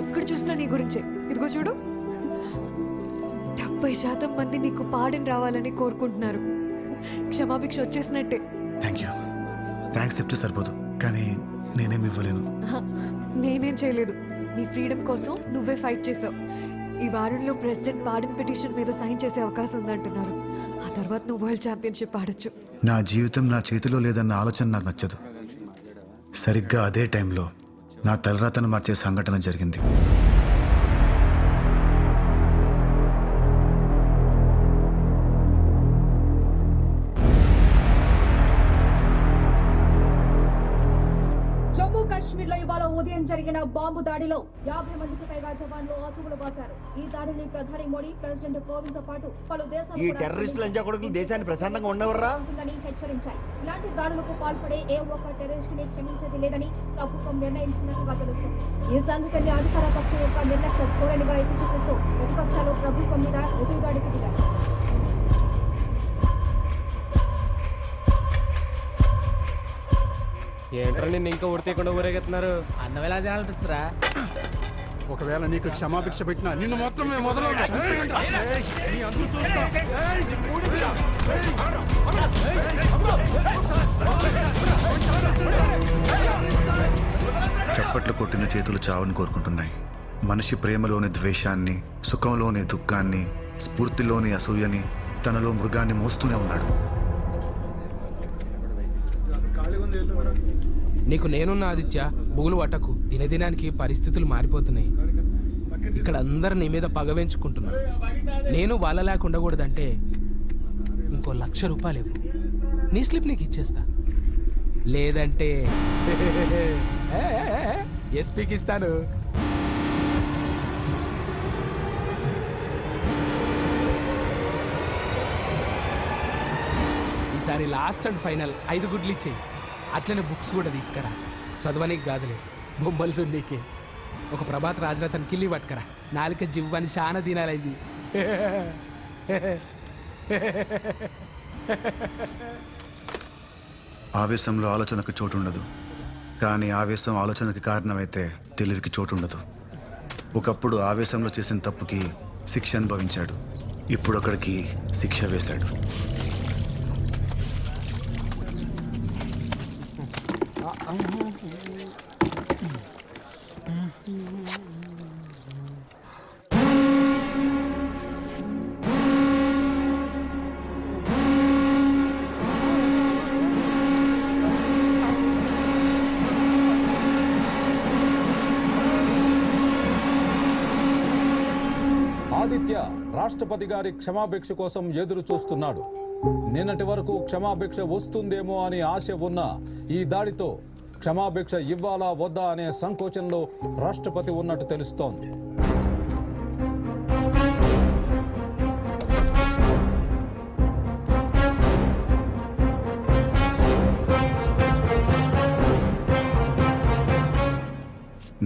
ఎక్కడ చూసినా నీ గురించే. ఇదిగో చూడు, 70% మంది నీకు పాడని రావాలని కోరుకుంటున్నారు. క్షమాభిక్ష వచ్చేసినట్టే. థ్యాంక్స్ చెప్తే సరిపోదు, కానీ నేనేం ఇవ్వలేను. నేనేం చేయలేదు. నీ ఫ్రీడమ్ కోసం నువ్వే ఫైట్ చేసావు. ఈ వారంలో ప్రెసిడెంట్ పాడన్ పిటిషన్ మీద సైన్ చేసే అవకాశం ఉందంటున్నారు. ఆ తర్వాత నువ్వు వరల్డ్ ఛాంపియన్షిప్ ఆడొచ్చు. నా జీవితం నా చేతిలో లేదన్న ఆలోచన నాకు నచ్చదు. సరిగ్గా అదే టైంలో నా తలరాతను మార్చే సంఘటన జరిగింది. కాశ్మీర్లో ఇవాళ ఉదయం జరిగిన బాంబు దాడిలో 50 మందికి పైగా జవాన్లు అసువులు బాశారు. ఈ దాడిని ప్రధాని మోడీ, ప్రెసిడెంట్ కోవింద్ తో పాటు పలు దేశాలు దేశాన్ని ప్రశాంతంగా ఉండవర్రా హెచ్చరించాయి. ఇలాంటి దాడులకు పాల్పడే ఏ ఒక్క టెర్రరిస్ట్ ని క్షమించేది లేదని ప్రభుత్వం నిర్ణయించుకున్నట్టుగా తెలుస్తుంది. ఈ సంఘటనని అధికార పక్షం యొక్క నిర్లక్ష్య ధోరణిగా ఎత్తి చూపిస్తూ ప్రతిపక్షాలు ప్రభుత్వం మీద ఎదురుదాడికి దిగాయి. ఏంట్రా నిన్ను ఇంకా ఊరితీయకుండా ఊరేగెత్తున్నారు? అన్నం ఎలా తినాలనిపిస్తారా? ఒకవేళ నీకు క్షమాభిక్ష పెట్టినా నిన్ను మాత్రమే మొదలు. చప్పట్లు కొట్టిన చేతులు చావని కోరుకుంటున్నాయి. మనిషి ప్రేమలోని ద్వేషాన్ని, సుఖంలోని దుఃఖాన్ని, స్ఫూర్తిలోని అసూయని, తనలో మృగాన్ని మోస్తూనే ఉన్నాడు. నీకు నేనున్న ఆదిత్య, బుగులు వటకు. దినదినానికి పరిస్థితులు మారిపోతున్నాయి. ఇక్కడ అందరు నీ మీద పగవేంచుకుంటున్నారు. నేను వాళ్ళ లేక ఉండకూడదంటే ఇంకో ₹1,00,000 ఇవ్వు, నీ స్లిప్ నీకు ఇచ్చేస్తా. లేదంటే ఎస్పీకి ఇస్తాను. ఈసారి లాస్ట్ అండ్ ఫైనల్ 5 గుడ్లు ఇచ్చేయి. అట్లనే బుక్స్ కూడా తీసుకురా. చదవనీకి కాదులే, బొమ్మలు చూడనీకే. ఒక ప్రభాత్ రాజరథన్ కిల్లి పట్టుకరా. నాలుక జివ్వని చాలా దినాలైంది. ఆవేశంలో ఆలోచనకు చోటు ఉండదు, కానీ ఆవేశం ఆలోచనకి కారణమైతే తెలివికి చోటు ఉండదు. ఒకప్పుడు ఆవేశంలో చేసిన తప్పుకి శిక్ష అనుభవించాడు, ఇప్పుడు అక్కడికి శిక్ష వేశాడు. ఆదిత్య రాష్ట్రపతి గారి క్షమాభిక్ష కోసం ఎదురు చూస్తున్నాడు. నిన్నటి వరకు క్షమాభిక్ష వస్తుందేమో అని ఆశ ఉన్న ఈ దాడితో క్షమాభిక్ష ఇవ్వాలా వద్దా అనే సంకోచంలో రాష్ట్రపతి ఉన్నట్టు తెలుస్తోంది.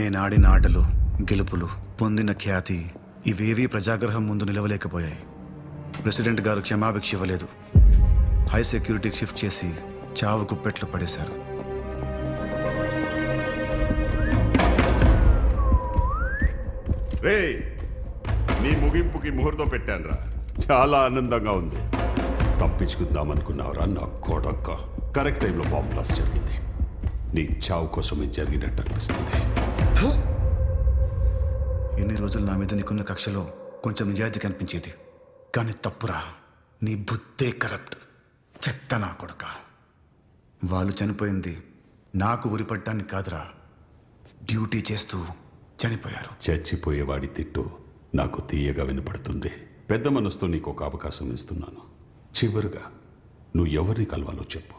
నేను ఆడిన ఆటలు, గెలుపులు, పొందిన ఖ్యాతి ఇవేవీ ప్రజాగ్రహం ముందు నిలవలేకపోయాయి. ప్రెసిడెంట్ గారు క్షమాభిక్ష ఇవ్వలేదు. హై సెక్యూరిటీకి షిఫ్ట్ చేసి చావు కుప్పెట్లు పడేశారు. రే, నీ ముగింపుకి ముహూర్తం పెట్టానురా. చాలా ఆనందంగా ఉంది. తప్పించుకుందామనుకున్నావురా నా కొడక్క. కరెక్ట్ టైంలో బాంబ్ బ్లాస్ట్ జరిగింది. నీ చావు కోసం ఇది జరిగినట్టు అనిపిస్తుంది. ఎన్ని రోజులు నా మీద నీకున్న కక్షలో కొంచెం నిజాయితీ కనిపించేది, కానీ తప్పురా. నీ బుద్ధే కరప్ట్. చెత్త నా కొడక. వాళ్ళు చనిపోయింది నాకు ఉరిపడ్డానికి కాదురా, డ్యూటీ చేస్తూ చనిపోయారు. చచ్చిపోయేవాడి తిట్టు నాకు తీయగా వినపడుతుంది. పెద్ద మనసుతో నీకు ఒక అవకాశం ఇస్తున్నాను. చివరిగా నువ్వు ఎవరిని కలవాలో చెప్పు.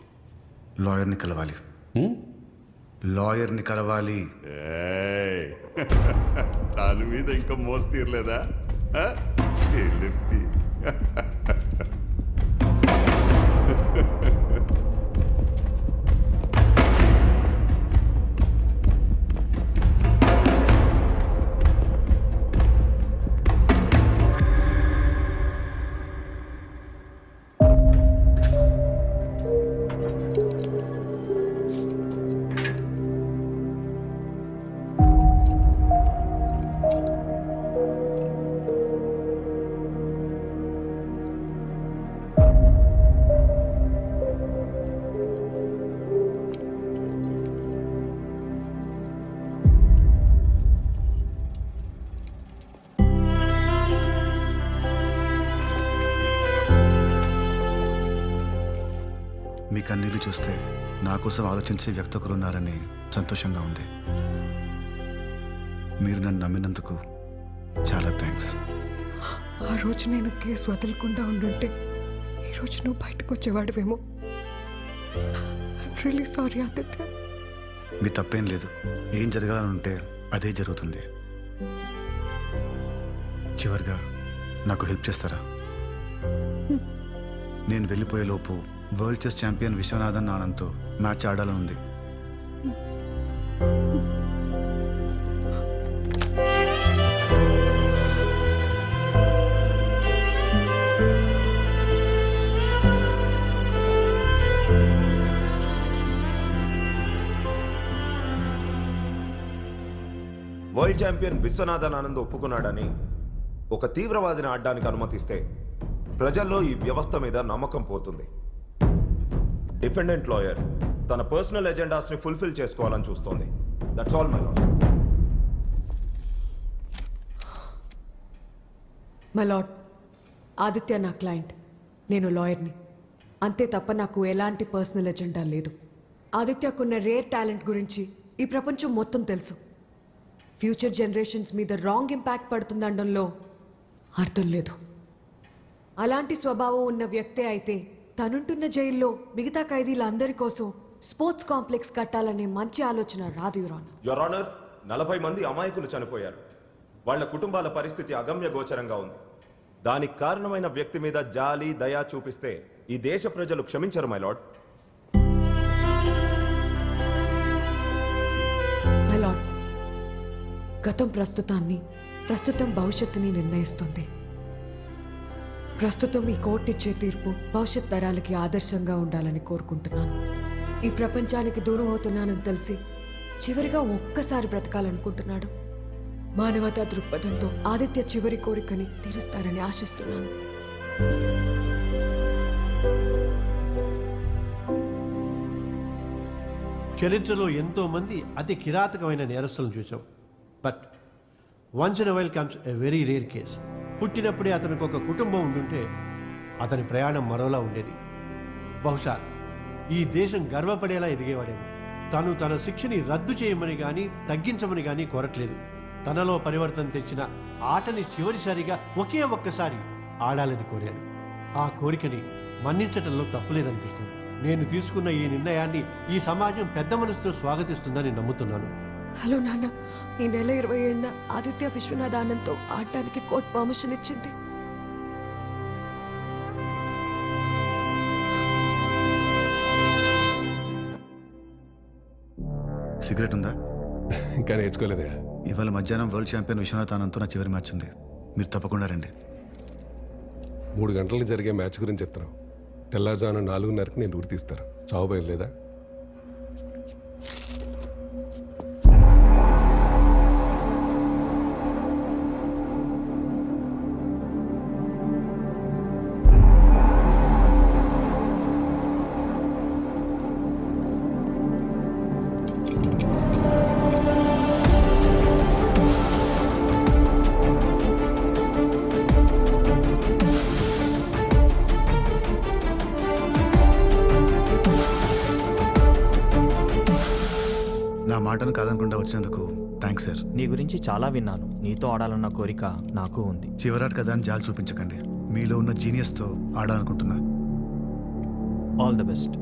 లాయర్ని కలవాలి. లాయర్ని కలవాలి. దాని మీద ఇంకా మోసు తీరలేదా? చెల్లిపి చూస్తే నా కోసం ఆలోచించే వ్యక్తి ఒకరు ఉన్నారని సంతోషంగా ఉంది. మీరు నన్ను నమ్మినందుకు చాలా థ్యాంక్స్. ఆ రోజు నేను కేసు వదలకుండా ఉండుంటే ఈరోజు నువ్వు బయటకు వచ్చేవాడివేమో. I'm really sorry Aditya. మీ తప్పేం లేదు. ఏం జరగాలని ఉంటే అదే జరుగుతుంది. చివరిగా నాకు హెల్ప్ చేస్తారా? నేను వెళ్ళిపోయేలోపు వరల్డ్ చెస్ ఛాంపియన్ విశ్వనాథన్ ఆనంద్తో మ్యాచ్ ఆడాలని ఉంది. వరల్డ్ ఛాంపియన్ విశ్వనాథన్ ఆనంద్ ఒప్పుకున్నాడని ఒక తీవ్రవాదిని ఆడడానికి అనుమతిస్తే ప్రజల్లో ఈ వ్యవస్థ మీద నమ్మకం పోతుంది. డిఫెండెంట్ లాయర్ తన పర్సనల్ ఎజెండాస్ని ఫుల్ఫిల్ చేసుకోవాలని చూస్తోంది. That's all my lord. My lord, Aditya నా క్లయింట్, నేను లాయర్ని. అంతే తప్ప నాకు ఎలాంటి పర్సనల్ ఎజెండా లేదు. ఆదిత్యకున్న రేర్ టాలెంట్ గురించి ఈ ప్రపంచం మొత్తం తెలుసు. ఫ్యూచర్ జనరేషన్స్ మీద రాంగ్ ఇంపాక్ట్ పడుతుందనడంలో అర్థం లేదు. అలాంటి స్వభావం ఉన్న వ్యక్తే అయితే తనుంటున్న జైల్లో మిగతా ఖైదీలందరి కోసం స్పోర్ట్స్ కాంప్లెక్స్ కట్టాలనే మంచి ఆలోచన రాదు. యువర్ ఆనర్, 40 మంది అమాయకులు చనిపోయారు. వాళ్ల కుటుంబాల పరిస్థితి అగమ్య గోచరంగా ఉంది. దానికి కారణమైన వ్యక్తి మీద జాలి, దయ చూపిస్తే ఈ దేశ ప్రజలు క్షమించరు మై లార్డ్. మై లార్డ్, గతం ప్రస్తుతాన్ని, ప్రస్తుతం భవిష్యత్తుని నిర్ణయిస్తుంది. ప్రస్తుతం ఈ కోర్టు ఇచ్చే తీర్పు భవిష్యత్ తరాలకి ఆదర్శంగా ఉండాలని కోరుకుంటున్నాను. ఈ ప్రపంచానికి దూరం అవుతున్నానని తెలిసి చివరిగా ఒక్కసారి బ్రతకాలనుకుంటున్నాడు. మానవతా దృక్పథంతో ఆదిత్య చివరి కోరికని తీరుస్తారని ఆశిస్తున్నాను. చరిత్రలో ఎంతో మంది అతి కిరాతకమైన నేరస్తులను చూసాం. But once in while comes a very rare case. పుట్టినప్పుడే అతనికి ఒక కుటుంబం ఉండుంటే అతని ప్రయాణం మరోలా ఉండేది. బహుశా ఈ దేశం గర్వపడేలా ఎదిగేవాడేమో. తను తన శిక్షని రద్దు చేయమని కానీ తగ్గించమని కానీ కోరట్లేదు. తనలో పరివర్తన తెచ్చిన ఆటని చివరిసారిగా ఒకే ఒక్కసారి ఆడాలని కోరాను. ఆ కోరికని మన్నించడంలో తప్పులేదనిపిస్తుంది. నేను తీసుకున్న ఈ నిర్ణయాన్ని ఈ సమాజం పెద్ద మనసుతో స్వాగతిస్తుందని నమ్ముతున్నాను. హలో నాన్న, ఈ నెల 27న ఆదిత్య విశ్వనాథ్ ఆనంద్తో ఆడటానికి కోర్టు పర్మిషన్ ఇచ్చింది. సిగరెట్ ఉందా? ఇంకా నేర్చుకోలేదా? ఇవాళ మధ్యాహ్నం వరల్డ్ ఛాంపియన్ విశ్వనాథ్ ఆనంద్తో నా చివరి మ్యాచ్ ఉంది. మీరు తప్పకుండా రండి. 3 గంటలకు జరిగే మ్యాచ్ గురించి చెప్తున్నావు. తెల్లారుజామున 4:30కి నేను ఊరి తీస్తారు. చావు భయం లేదా? నా మాటను కాదనకుండా వచ్చినందుకు థ్యాంక్స్ సార్. నీ గురించి చాలా విన్నాను. నీతో ఆడాలన్న కోరిక నాకు ఉంది. చివరాట కదా అని జాలి చూపించకండి. మీలో ఉన్న జీనియస్తో ఆడాలనుకుంటున్నా. All the best.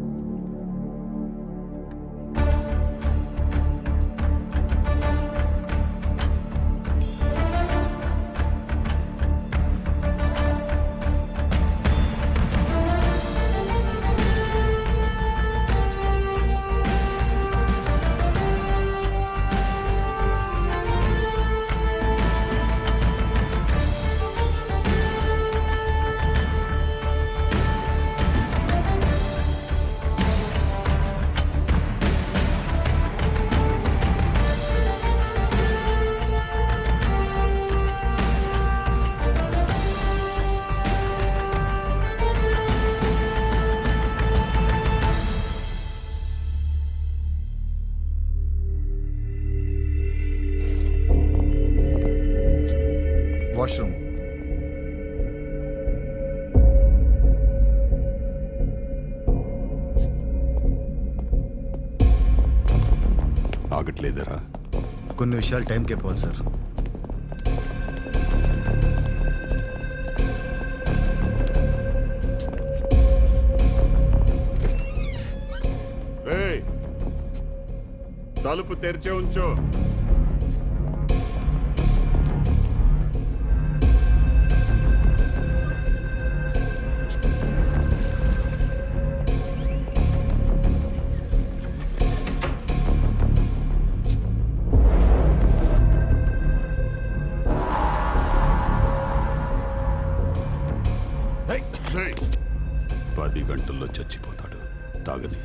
వాష్రూమ్. లేదరా? కొన్ని విషయాలు టైంకి అయిపోవాలి సార్. తలుపు తెరిచే ఉంచు. Hey! 10 గంటల్లో చచ్చిపోతాడు. తాగని.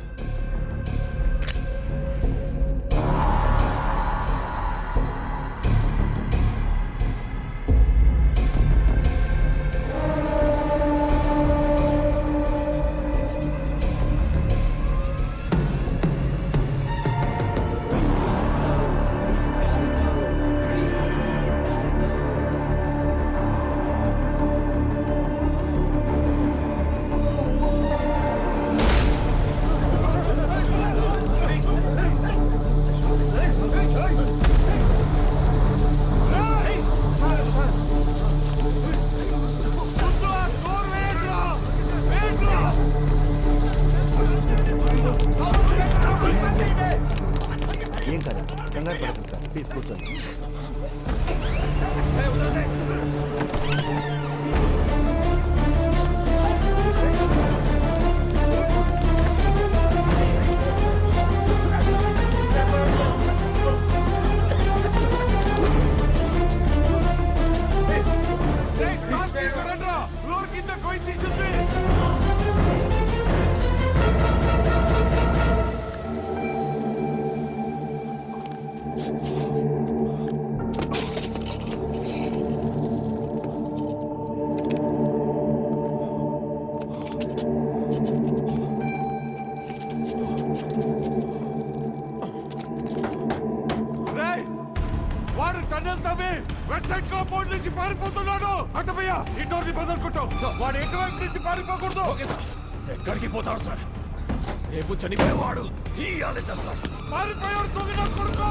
ఏం కాదు, కంగారు పడకండి సార్. ప్లీజ్ కూర్చోండి. వాడు టన్నెల్ తవ్వి వెస్ట్ సైడ్ కాంపౌండ్ నుంచి పారిపోతున్నాడు. అటవయ్యా, ఈ డోర్ని బదలుకుంటాం. వాడు ఎటువైపు నుంచి పారిపోకూడదు. ఎక్కడికి పోతాడు సార్? రేపు చనిపోయేవాడు ఇయాలే చేస్తాడు. పారిపోయాడు తొలిన కొడుకు.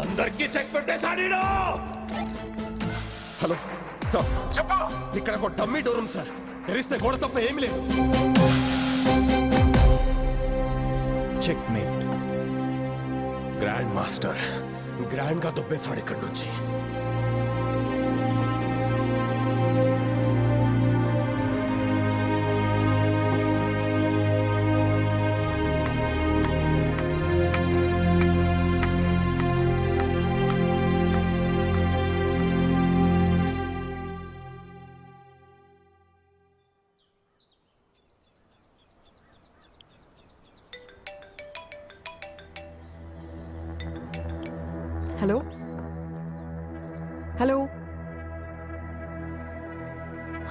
అందరికీ చెక్ పెట్టేశాడు. హలో సార్, చెప్పు. ఇక్కడ ఒక డమ్మీ డోర్ ఉంది సార్. తెరిస్తే గోడ తప్ప ఏమీ లేదు. Checkmate. Grandmaster grand గా దొబ్బేశాడు ఇక్కడి నుంచి. హలో హలో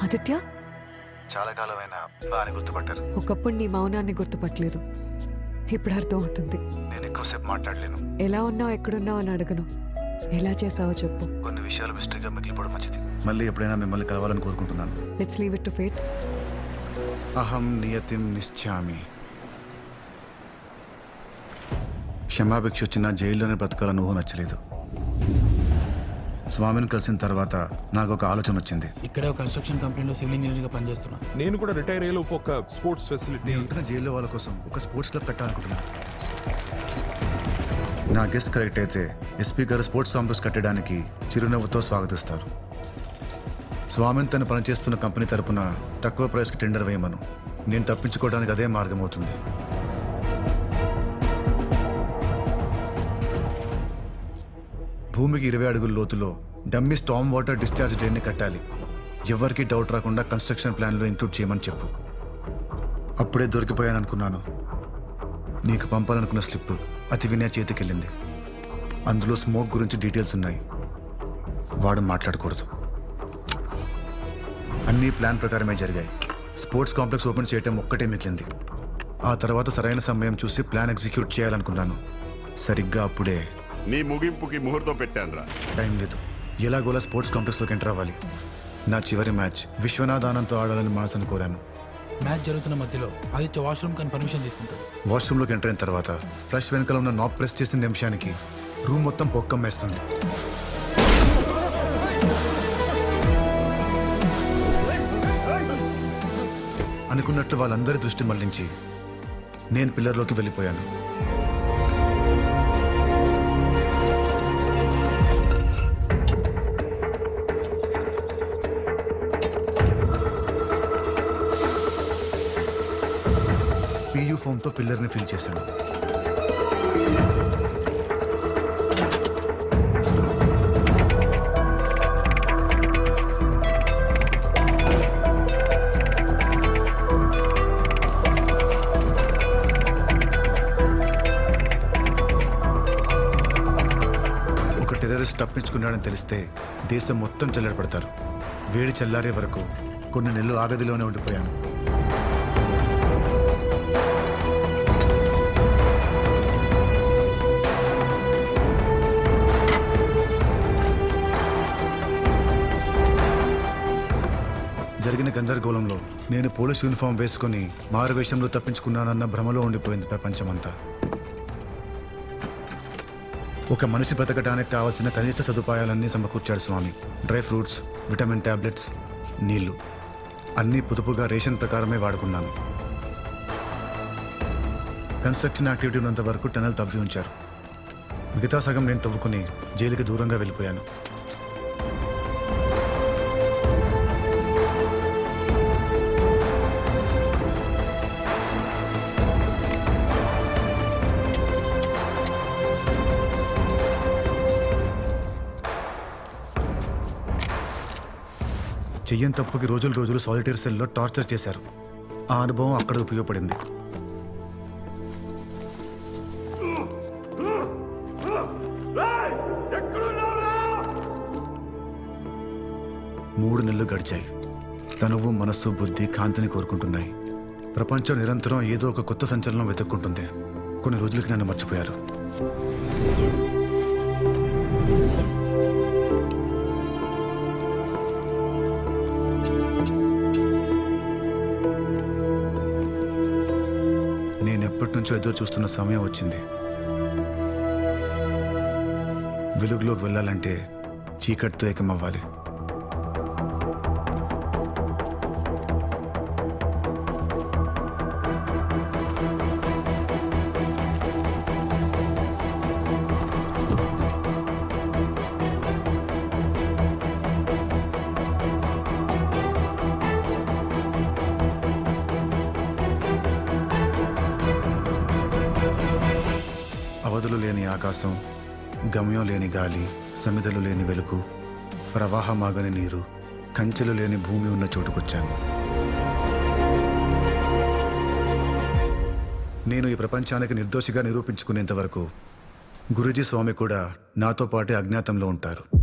ఆదిత్య, చాలా కాలమైన బాగానే గుర్తుపట్టారు. ఒకప్పుడు నీ మౌనాన్ని గుర్తుపట్టలేదు, ఇప్పుడు అర్థం అవుతుంది. నేను ఎక్కువసేపు మాట్లాడలేను. ఎలా ఉన్నావు, ఎక్కడున్నావు అని అడగను. ఎలా చేసావో చెప్పు. కొన్ని విషయాలు మిస్టరీగా మిగిలిపోవడం మంచిది. మళ్ళీ ఎప్పుడైనా మిమ్మల్ని కలవాలని కోరుకుంటున్నాను. Let's leave it to fate. అహం నియతిం నిశ్చామి. క్షమాభిక్ష వచ్చిన జైల్లోనే బ్రతకాలని ఊహ నచ్చలేదు. స్వామిని కలిసిన తర్వాత నాకు ఒక ఆలోచన వచ్చింది. ఇక్కడే ఒక కన్స్ట్రక్షన్ కంపెనీలో సివిల్ ఇంజనీర్గా పనిచేస్తున్నా. నేను కూడా రిటైర్ అయ్యే ఒక స్పోర్ట్స్ ఫెసిలిటీ జైల్లో వాళ్ళ కోసం ఒక స్పోర్ట్స్ క్లబ్ కట్టాలనుకుంటున్నాను. నా గెస్ట్ కరెక్ట్ అయితే ఎస్పీ గారు స్పోర్ట్స్ కాంప్లెక్స్ కట్టడానికి చిరునవ్వుతో స్వాగతిస్తారు. స్వామిని తను పనిచేస్తున్న కంపెనీ తరపున తక్కువ ప్రైస్కి టెండర్ వేయమను. నేను తప్పించుకోవడానికి అదే మార్గం అవుతుంది. భూమికి 20 అడుగుల లోతులో డమ్మీ స్టామ్ వాటర్ డిశ్చార్జ్ డ్రైన్ని కట్టాలి. ఎవరికి డౌట్ రాకుండా కన్స్ట్రక్షన్ ప్లాన్లో ఇంక్లూడ్ చేయమని చెప్పు. అప్పుడే దొరికిపోయాను అనుకున్నాను. నీకు పంపాలనుకున్న స్లిప్ అతి వినయ చేతికెళ్ళింది. అందులో స్మోక్ గురించి డీటెయిల్స్ ఉన్నాయి. వాడు మాట్లాడకూడదు. అన్నీ ప్లాన్ ప్రకారమే జరిగాయి. స్పోర్ట్స్ కాంప్లెక్స్ ఓపెన్ చేయటం ఒక్కటే మిగిలింది. ఆ తర్వాత సరైన సమయం చూసి ప్లాన్ ఎగ్జిక్యూట్ చేయాలనుకున్నాను. సరిగ్గా అప్పుడే నీ ముగింపుకి ముహూర్తం పెట్టానురా. టైం లేదు. ఎలాగోలా స్పోర్ట్స్ కాంప్లెక్స్లోకి ఎంటర్ అవ్వాలి. నా చివరి మ్యాచ్ విశ్వనాథ్ ఆనంద్తో ఆడాలని మనసును కోరాను. మ్యాచ్ జరుగుతున్న మధ్యలో ఆదిత్య వాష్రూమ్ కానీ పర్మిషన్ తీసుకుంటాడు. వాష్రూమ్లోకి ఎంటర్ అయిన తర్వాత ఫ్లష్ వెనకాల ఉన్న నాబ్ ప్రెస్ చేసిన నిమిషానికి రూమ్ మొత్తం పొక్కమ్మేస్తుంది. అనుకున్నట్లు వాళ్ళందరి దృష్టి మళ్లించి నేను పిల్లర్లోకి వెళ్ళిపోయాను. పియూ ఫోమ్తో పిల్లర్ని ఫిల్ చేశాను. తప్పించుకున్నాడని తెలిస్తే దేశం మొత్తం చల్లబడతారు. వేడి చల్లారే వరకు కొన్ని నెలలు ఆ గదిలోనే ఉండిపోయాను. జరిగిన గందరగోళంలో నేను పోలీస్ యూనిఫామ్ వేసుకుని మారువేషంలో తప్పించుకున్నానన్న భ్రమలో ఉండిపోయింది ప్రపంచమంతా. ఒక మనిషి బ్రతకడానికి కావాల్సిన కనీస సదుపాయాలన్నీ సమకూర్చాడు స్వామి. డ్రై ఫ్రూట్స్, విటమిన్ టాబ్లెట్స్, నీళ్లు అన్నీ పొదుపుగా రేషన్ ప్రకారమే వాడుకున్నాను. కన్స్ట్రక్షన్ యాక్టివిటీ ఉన్నంత వరకు టనల్ తవ్వి ఉంచారు. మిగతా సగం నేను తవ్వుకుని జైలుకి దూరంగా వెళ్ళిపోయాను. చెయ్యని తప్పుకి రోజులు సాలిటరీ సెల్లో టార్చర్ చేశారు. ఆ అనుభవం అక్కడ ఉపయోగపడింది. మూడు నెలలు గడిచాయి. తనువు, మనస్సు, బుద్ధి కాంతిని కోరుకుంటున్నాయి. ప్రపంచం నిరంతరం ఏదో ఒక కొత్త సంచలనం వెతుక్కుంటుంది. కొన్ని రోజులకి నన్ను మర్చిపోయారు. ఎప్పటి నుంచో ఎదురు చూస్తున్న సమయం వచ్చింది. వెలుగులోకి వెళ్ళాలంటే చీకటితో ఏకమవ్వాలి. అవధులు లేని ఆకాశం, గమ్యం లేని గాలి, సమిధలు లేని వెలుగు, ప్రవాహమాగని నీరు, కంచెలు లేని భూమి ఉన్న చోటుకొచ్చాను. నేను ఈ ప్రపంచానికి నిర్దోషిగా నిరూపించుకునేంత వరకు గురూజీ స్వామి కూడా నాతో పాటే అజ్ఞాతంలో ఉంటారు.